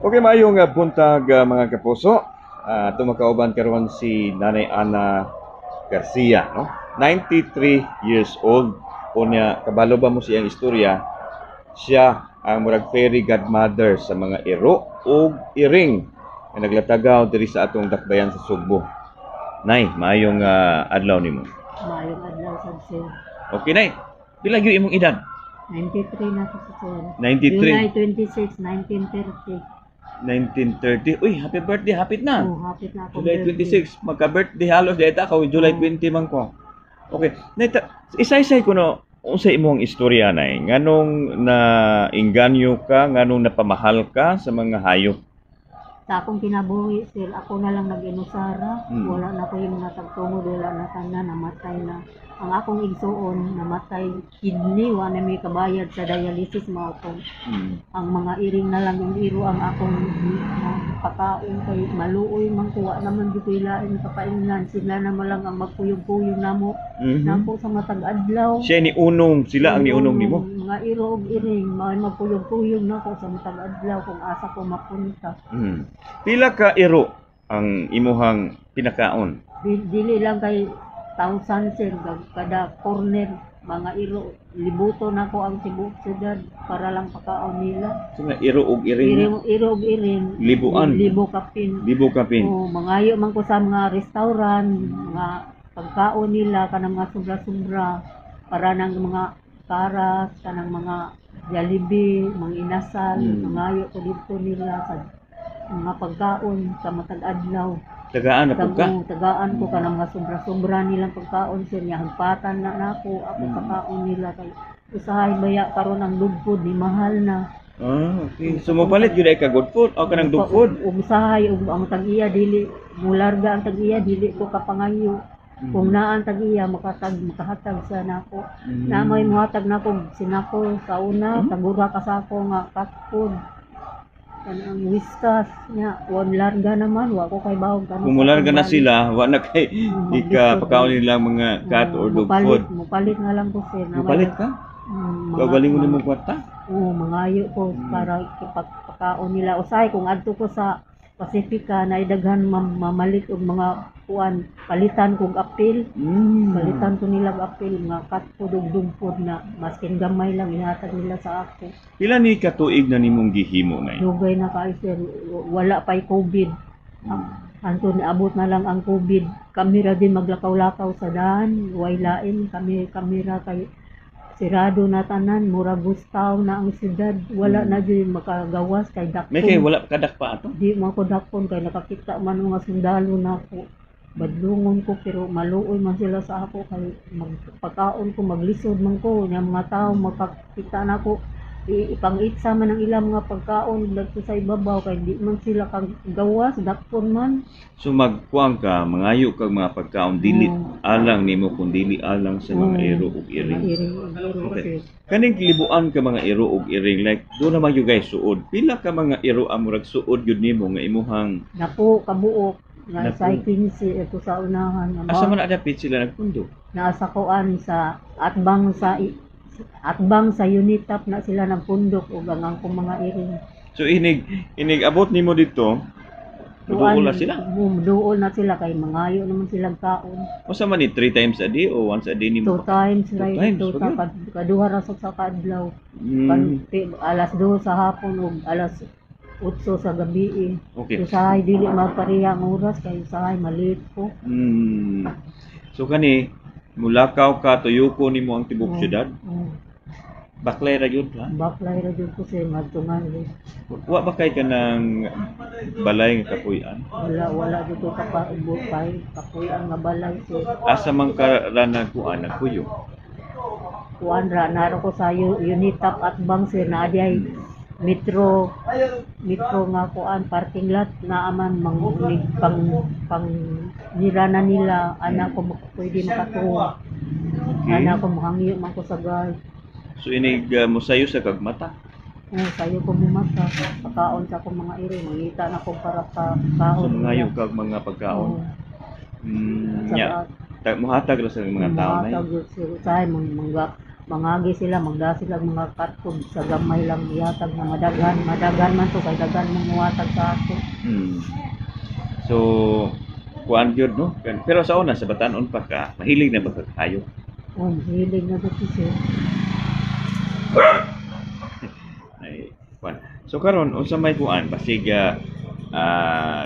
Okay, maayong buntag mga kapuso. Tumakauban karon si Nanay Ana Garcia, no? 93 years old. Unya kabalo ba mo siyang istorya? Siya ang murag fairy godmother sa mga iro ug iring nga naglatagaw diri sa atong dakbayan sa Sugbo. Nay, maayong adlaw nimo. Mayong adlaw sa sir. Okay, Nay. Pila gyud imong edad? 93 na to sa sir. 93. July 26, 1930. 1930. Uy, happy birthday, hapit na. Oh, hapit na ako. July 26, magka-birthday halos data ka, July 20 man ko. Okay, naita, isa-isay ko no, unsay imong istorya nay, nganong na inganyo ka, nganong napamahal ka sa mga hayop? Sa akong kinabuhi, sir, ako na lang nag-inusara. Hmm. Wala na ko yung mga tagtungod, wala na tanan, namatay na. Ang akong igsuon, namatay kidney, wala na may kabayad sa dialysis mao ko. Ang mga iring na lang yung iro ang akong pakaon kay maluoy man kuha naman di ko ilain kapainan. Sila naman lang ang magpuyog-puyog namo. Napo sa matag adlaw. Siya ni Unong, sila ang ni Unong nimo. Mga iro ug iring, magpuyog-puyog na ko sa matag adlaw kung asa ko mapunta. Pila ka iro ang imuhang pinakaon? Dili lang kay 1,000 sir kada corner mga iro libuto na ko ang tibuok syudad para lang pakaon nila. So nga iro ug iring. Iro ug iring Libuan. libo kapin. Libo kapin. Mangayo man ko sa mga restaurant, mga pagkaon nila kanang mga sobra-sobra para nang mga karas, kanang mga Jollibee, mga inasal, mangayo ko dito nila sa mga pagkaon sa matag adlaw. Tagaan na pud ka. Tagaan ko kanang mga sobra-sobra nilang pagkaon sir niya hagpatan na nako ako pagkaon nila kay usahay baya karon ang dog food di mahal na. Okay. So mapalit gyud ay ka good food o kanang dog food. Ug usahay ug ang tag-iya dili mularga ang tag-iya dili ko kapangayo. Kung naa ang tag-iya makahatag sa nako. Na may muhatag nako sinako sa una tagura ka sa ako nga cat food. Kanang whiskas niya, wan larga naman, wa ko kay bawog kanang. Kung mularga na sila, wa na kay ika pagkaon nila mga cat or dog food. Mupalit nga lang ko sir. Mupalit ka? Gagaling mo nimong kwarta? Oo, mangayo ko para pagkaon nila. Usay kung adto ko sa Pacifica na daghan mamalit og mga kuan palitan kog apil. Palitan ko nila og apil mga cat food ug dog food na maskin gamay lang ihatag nila sa ako. Pila ni katuig na nimong gihimo nay? Dugay na kay sir, wala pa'y COVID. Anton abot na lang ang COVID. Kamera din maglakaw-lakaw sa daan, way lain kami kamera kay sirado na tanan, mura gustaw na ang syudad. Wala na din makagawas kay dakpon. May kay wala kadak pa ato? Di man ko dakpon kay nakakita man mga sundalo na ako. Badlungon ko pero maluoy man sila sa ako kay magpakaon ko maglisod man ko nya mga tao makakita na ko ipangitsa man ang ilang mga pagkaon dagko sa ibabaw kay di man sila kag gawas dakpon man. So magkuang ka, mangayo kag mga pagkaon dili alang nimo kun dili alang sa mga iro ug iring. Okay. Kaning libuan ka mga iro ug iring like do na man you guys suod. Pila ka mga iro ang murag suod gyud nimo nga imuhang Napo kabuok nga sa 15 ito sa unahan. asa man adapit sila nagpundo? Nasa kuan sa atbang sa Unitap na sila nagpundok ug ang akong mga iring. So inig abot nimo dito. Duol na sila. Duol na sila kay mangayo naman silang kaon. Usa man ni 3 times a day o once a day nimo? 2 times Two right times, to okay. kaduha ra sa kadlaw. Alas 2 sa hapon ug alas 8 sa gabi. Okay. Usahay dili magpareha ang oras kay usahay maliit ko. So kani mulakaw ka tuyuko nimo ang tibok syudad. Baklay ra gyud ha. Baklay ra jud ko sa magtungan. Wa ba kay kanang balay nga kapuy-an? Wala jud ko kapay kapuy-an nga balay so. Asa man ka ra nagkuan nagpuyo? Kuan ra naro ko sa Unitap at bang sir na ay metro nga kuan parking lot na aman pang nirana nila anak ko pwede makatuwa. Anak ko mahangyo man ko sa guard. So inig mosayo sa kagmata. Sayo ko mumata pagkaon sa akong mga iri mangita na ko para sa So kaon. ngayon kag mga pagkaon. Sa Nya. Muhatag ra sa mga tao na yun. Muhatag sa mangga mangagi sila, magda sila mga kartog sa gamay lang ihatag na madagan man to kay daghan mong muhatag sa ako. So, kuan gyud no. Pero sa una sa batan-on pa ka, mahilig na ba ka kayo? Hilig na dito sir. Ay, kuan. So karon unsa may kuan basig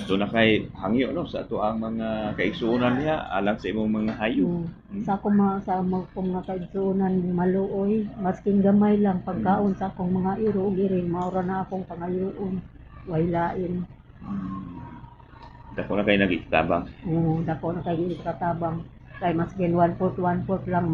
do na kay hangyo no sa ato ang mga kaigsuonan niya alang sa imong mga hayo. Sa akong mga kaigsuonan maluoy, masking gamay lang pagkaon sa akong mga iro ug iring maura na akong pangayoon. Way lain. Dako na kay nagitabang. Dako na kay katabang. Kay maskin 1/4 lang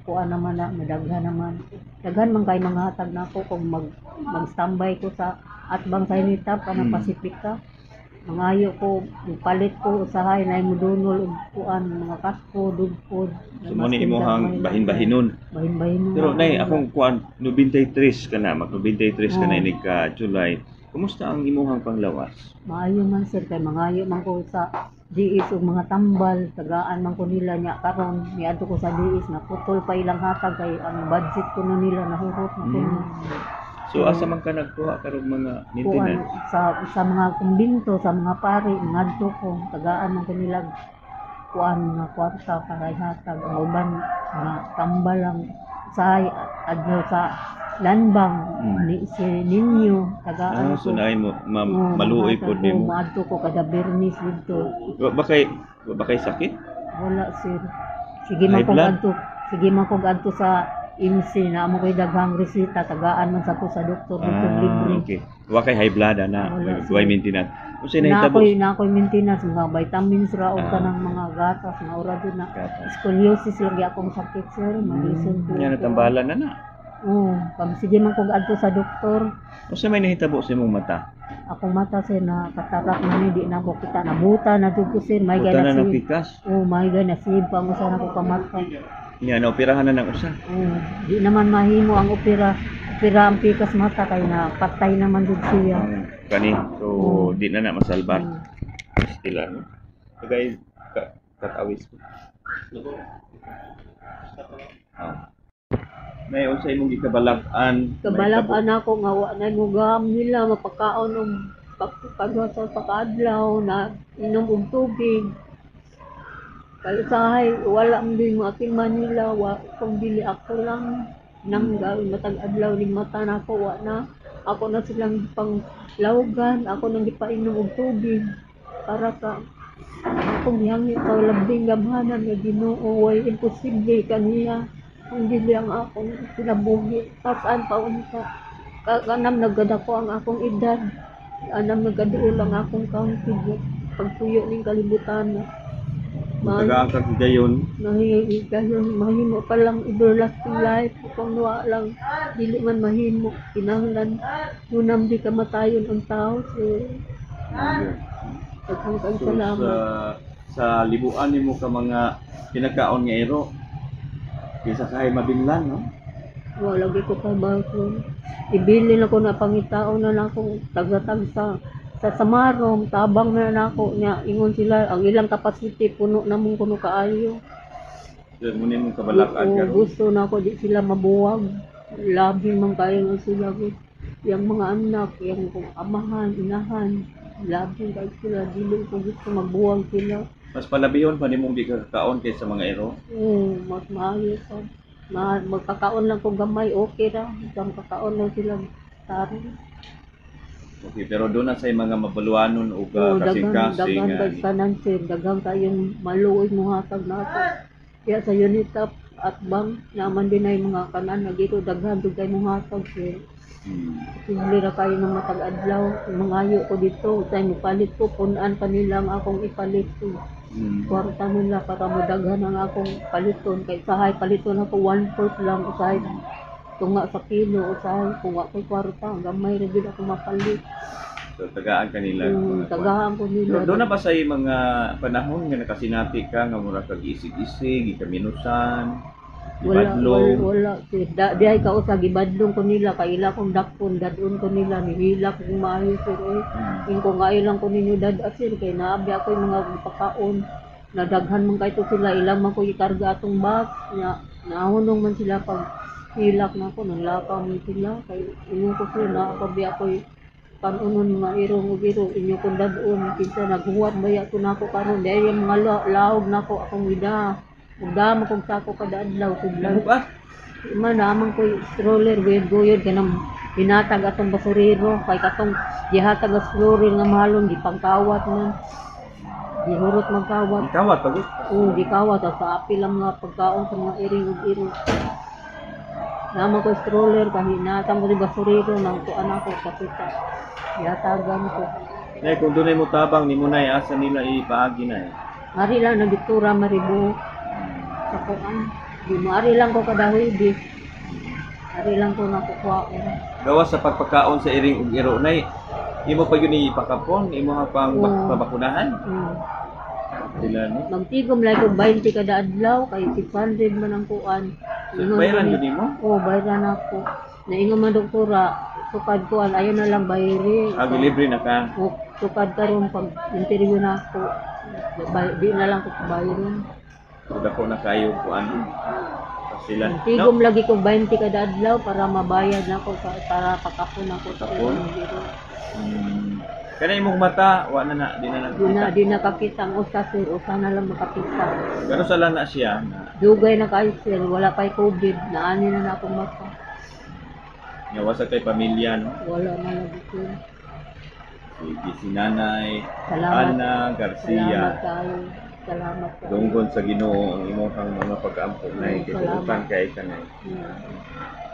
kuan naman na madaghan naman. Daghan man kay mga hatag nako kung mag-standby ko sa atbang sa initap kanang Pasifika. Mangayo ko, palit ko usahay na mudunol og kuan mga kasko, dugpod. So mo ni imong bahin-bahinon. Bahin-bahinon. Pero nay akong kuan 93 ka na, mag 93 ka na ini ka July. Kumusta ang imong panglawas? Maayo man sir kay mangayo man ko sa DIS ug mga tambal, tagaan man ko nila nya karon niadto ko sa DIS na putol pa ilang hatag kay ang budget ko na nila nahurot na ko. So asa man ka nagkuha karong mga maintenance? Sa mga kumbinto, sa mga pari, ngadto ko tagaan man ko nila kuan nga kwarta para ihatag ang uban nga tambal lang sa adyo sa landbang ni si ninyo tagaan so naay mo maluoy pod nimo. Maadto ko kada Bernis dito. Wa ba kay sakit? Wala sir. Sige man ko adto sa IMSI na amo koy daghang resita tagaan man sa ko sa doktor dito libre. Okay. Wa kay high blood na, way maintenance. Unsay nahitabo? Na ako'y maintenance mga vitamins ra o kanang mga gatas na ora din na. Scoliosis lagi akong sakit sir, medicine ko. Nya natambalan na. Sige man kog adto sa doktor. Unsay may nahitabo sa imong mata? Akong mata sir na katarak na di na ko kita nabuta na dugko sir, may Buta na gana ng pikas. may gana sib pa mo sana ko kamata. Nya na operahan na ng usa. Di naman mahimo ang opera ang pikas mata kay na patay naman jud siya. Kani so di na masalbar. Stila no. So guys, katawis ko. May unsa imong gikabalak-an? Kabalak-an ako nga wa na mo gam nila mapakaon og pagkadwa sa pagkaadlaw na inom og tubig. Kalisahay wala man din mo aking Manila wa kung dili ako lang nang gawin matag adlaw ning mata nako wa na ako na silang pang lawgan ako nang gipainom og tubig para ka akong gihangi sa labing gamhanan nga Ginoo way imposible kaniya kung dili ang akong kinabuhi pasan pa unsa kanam naggadako ang akong edad anam nagaduol ang akong kaunti pagtuyo ning kalibutan Tagaan ka gayon. Mahimo pa lang everlasting life kung wa lang dili man mahimo kinahanglan unam di kamatayon ang tao so salamat sa libuan nimo ka mga pinagkaon nga ero kisa kay mabinlan no wala lagi ko pa ba ibili na ko na pangitaon na akong tagatag sa Samarong tabang na nako nya ingon sila ang ilang capacity puno namong kuno kaayo. Dili mo nimo kabalak-an karon. Gusto na ko di sila mabuwag. Labi man kayo sila yang mga anak, yang amahan, inahan. Labi kayo sila dili ko gusto magbuwag sila. Mas palabihon pa nimong di ka kakaon kaysa mga ero. Mas maayo sa magkakaon lang ko gamay okay ra. Isang kakaon lang sila taro. Okay, pero doon na sa mga mabaluanon o kasing-kasing. Dagang kayong maluoy mo hatag na ako. Kaya sa unitap at bang naman din ay mga kanan na dito daghan dugay mo hatag sir. Hindi ra kayo ng matag-adlaw. Mangayo ko dito. Usay mo palit ko. Punan pa nila ang akong ipalit ko. Kwarta nila para madaghan ang akong paliton. Kaya sahay paliton ako 1/4 lang. Usahay tunga sa kilo, usahay kung wa kay kwarta, gamay ra gid ako mapalit. So tagaan kanila. Tagaan ko nila. Doon na ba sa mga panahon nga nakasinati ka nga mura kag isig-isig, ikaminusan, ibadlong? Wala. Diay ka usa gibadlong ko nila kay ila kong dakpon dadon ko nila nihilak kung maayo sir in ko nga ilang ko ninyo sir kay naabi ako yung mga pagkaon nadaghan man kay to sila ilang man ko ikarga atong bag nya nahunong man sila pag hilak na ako, nanglakaw mo sila. Kay inyo ko sila na kabi ako'y kanunon mga irong ug irong inyo kong dadon. Kinsa naghuwat baya ko na ako karon. Dahil yung mga laog na ako akong wida. Ug damo kong sako kada adlaw Ano kublan. ba? Man naman ko stroller guyod-guyod kanang hinatag atong basurero kay katong gihatag ang stroller nga mahalon gipangkawat man. Gihurot magkawat. Ikawat pag Oo, gikawat at sa api lang nga pagkaon sa mga iring ug irong. Naman ko stroller kay hinatag ko di basurero nang kuan ako kapita. Yatagan ko. Nay kung dunay mo tabang ni mo nay asa nila ipaagi na. Ari lang na Victoria Maribo sa kuan. Di mo ari lang ko kada huwedi. Ari lang ko nakukuha ko. Gawas sa pagpakaon sa iring ug iro nay imo pa gyud ni ipakapon, imo nga pang Oo. pabakunahan. Sila no. Magtigom lang ko 20 kada adlaw kay 600 man ang kuan. Bayaran gyud nimo? Oo, bayaran ako. Naingon man doktora, sukad ko ayaw na lang bayri. Agi libre na ka. O sukad karon pag interview na ako. Di na lang ko bayaran. Ug ako na kayo kuan. Sila. Tigom lagi ko 20 kada adlaw para mabayad na ako para pakapon ako sa Pakapon? ulo. Kana imong mata wa na di na nakita. Di nakakita ang usa sir, usa na lang makakita. Pero sa lang na siya na Dugay na kayo sir, wala pa'y COVID, naani na akong mata. nga sa kay pamilya no. Wala na lagi sir. Sige si Nanay Salamat. Ana Salamat Garcia. kayo. Salamat kayo. Dunggon sa Ginoo ang imong mga pag-ampo na Salamat. kay kay kanay. Yeah.